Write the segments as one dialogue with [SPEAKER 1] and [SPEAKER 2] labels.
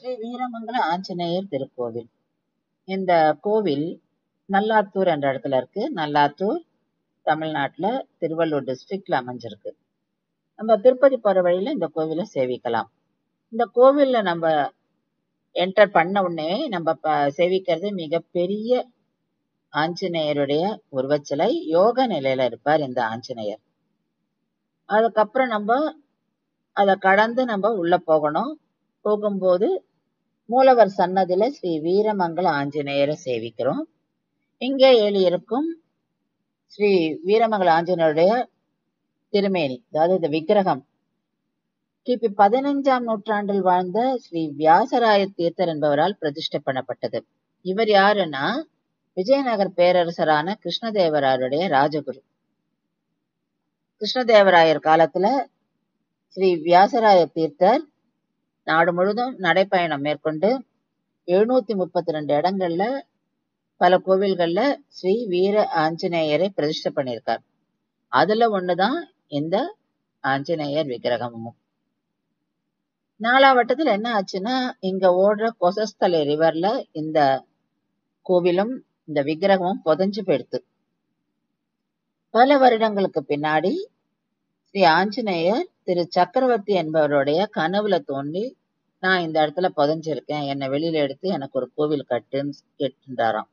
[SPEAKER 1] ஸ்ரீ வீரமங்கல ஆஞ்சநேயர் திருக்கோவில். இந்த கோவில் நல்லாத்தூர் என்ற இடத்துல இருக்கு. நல்லாத்தூர் தமிழ்நாட்டுல திருவள்ளூர் டிஸ்ட்ரிக்ட்ல அமைஞ்சிருக்கு. நம்ம திருப்பதி போற வழியில இந்த கோவிலை சேவிக்கலாம். இந்த கோவில்ல நம்ம என்டர் பண்ண உடனே நம்ம சேவிக்கிறது மிகப்பெரிய ஆஞ்சநேயருடைய உருவச்சிலை. யோக நிலையில இருப்பார் இந்த ஆஞ்சநேயர். அதுக்கப்புறம் நம்ம அதை கடந்து நம்ம உள்ள போகணும். போகும்போது மூலவர் சன்னதியில ஸ்ரீ வீரமங்கல ஆஞ்சநேயரை சேவிக்கிறோம். இங்கே எழுதியிருக்கும் ஸ்ரீ வீரமங்கல ஆஞ்சநேயருடைய திருமேனி, அதாவது இந்த விக்கிரகம், கிபி 15ஆம் நூற்றாண்டில் வாழ்ந்த ஸ்ரீ வியாசராய தீர்த்தர் என்பவரால் பிரதிஷ்டை பண்ணப்பட்டது. இவர் யாருன்னா விஜயநகர பேரரசரான கிருஷ்ணதேவராயருடைய ராஜகுரு. கிருஷ்ணதேவராயர் காலத்துல ஸ்ரீ வியாசராய தீர்த்தர் நாடு முழுதும் நடைப்பயணம் மேற்கொண்டு 732 இடங்கள்ல பல கோவில்கள்ல ஸ்ரீ வீர ஆஞ்சநேயரை பிரதிஷ்டை பண்ணியிருக்கார். அதுல ஒண்ணுதான் இந்த ஆஞ்சநேயர் விக்கிரகமும். நாலாவட்டத்துல என்ன ஆச்சுன்னா, இங்க ஓடுற கொசஸ்தலை ரிவர்ல இந்த கோவிலும் இந்த விக்கிரகமும் புதைஞ்சு போயிடுத்து. பல வருடங்களுக்கு பின்னாடி ஸ்ரீ ஆஞ்சநேயர் திரு சக்கரவர்த்தி என்பவருடைய கனவுல தோன்றி, நான் இந்த இடத்துல புதைஞ்சிருக்கேன், என்னை வெளியில எடுத்து எனக்கு ஒரு கோவில் கட்டுன்னு கேட்டுட்டாராம்.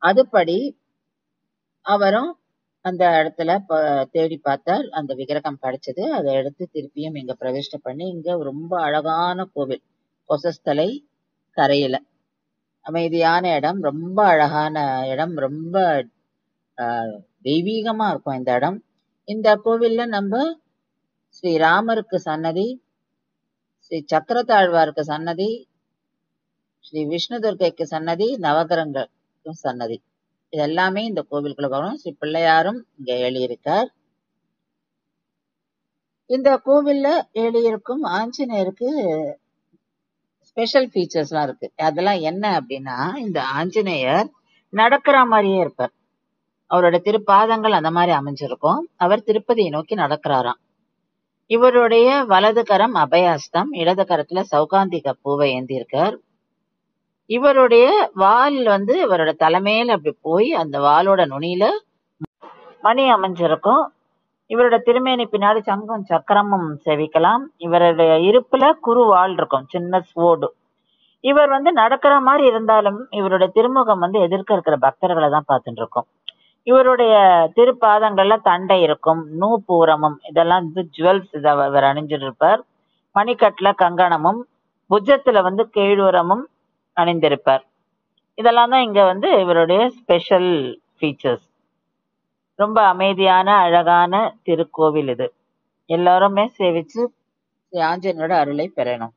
[SPEAKER 1] அதுபடி அவரும் அந்த இடத்துல தேடி பார்த்தார். அந்த விக்கிரகம் கிடைச்சது. அதை எடுத்து திருப்பியும் இங்க பிரதிஷ்டை பண்ணி, இங்க ரொம்ப அழகான கோவில், கொசஸ்தலை கரையில அமைதியான இடம், ரொம்ப அழகான இடம், ரொம்ப தெய்வீகமா இருக்கும் இந்த இடம். இந்த கோவில்ல நம்ம ஸ்ரீ ராமருக்கு சன்னதி, ஸ்ரீ சக்கரத்தாழ்வாருக்கு சன்னதி, ஸ்ரீ விஷ்ணு துர்க்கைக்கு சன்னதி, நவகிரகங்களுக்கு சன்னதி, இது எல்லாமே இந்த கோவிலுக்குள்ள வரும். ஸ்ரீ பிள்ளையாரும் இங்க எழுதியிருக்கார். இந்த கோவில்ல எழுதியிருக்கும் ஆஞ்சநேயருக்கு ஸ்பெஷல் ஃபீச்சர்ஸ் எல்லாம் இருக்கு. அதெல்லாம் என்ன அப்படின்னா, இந்த ஆஞ்சநேயர் நடக்கிற மாதிரியே இருப்பார். அவரோட திருப்பாதங்கள் அந்த மாதிரி அமைஞ்சிருக்கும். அவர் திருப்பதியை நோக்கி நடக்கிறாராம். இவருடைய வலது கரம் அபயாஸ்தம், இடது கரத்துல சௌகாந்திக பூவை ஏந்திருக்கார். இவருடைய வால் இவரோட தலைமையில அப்படி போய் அந்த வாலோட நுனியில மணி அமைஞ்சிருக்கும். இவரோட திருமேனி பின்னாடி சங்கம் சக்கரமும் சேவிக்கலாம். இவருடைய இருப்புல குறுவால் இருக்கும், சின்ன ஸ்வோர்டு. இவர் நடக்கிற மாதிரி இருந்தாலும் இவருடைய திருமுகம் எதிர்க்க இருக்கிற பக்தர்களை தான் பார்த்துட்டு இருக்கும். இவருடைய திருப்பாதங்கள்ல தண்டை இருக்கும், நூபூரமும், இதெல்லாம் ஜுவல்ஸ் இவர் அணிஞ்சிட்டு இருப்பார். மணிக்கட்டுல கங்கணமும், புஜத்துல கேழூரமும் அணிந்திருப்பார். இதெல்லாம் தான் இங்க இவருடைய ஸ்பெஷல் ஃபீச்சர்ஸ். ரொம்ப அமைதியான அழகான திருக்கோவில் இது. எல்லாருமே சேவிச்சு ஆஞ்சநேயரோட அருளை பெறணும்.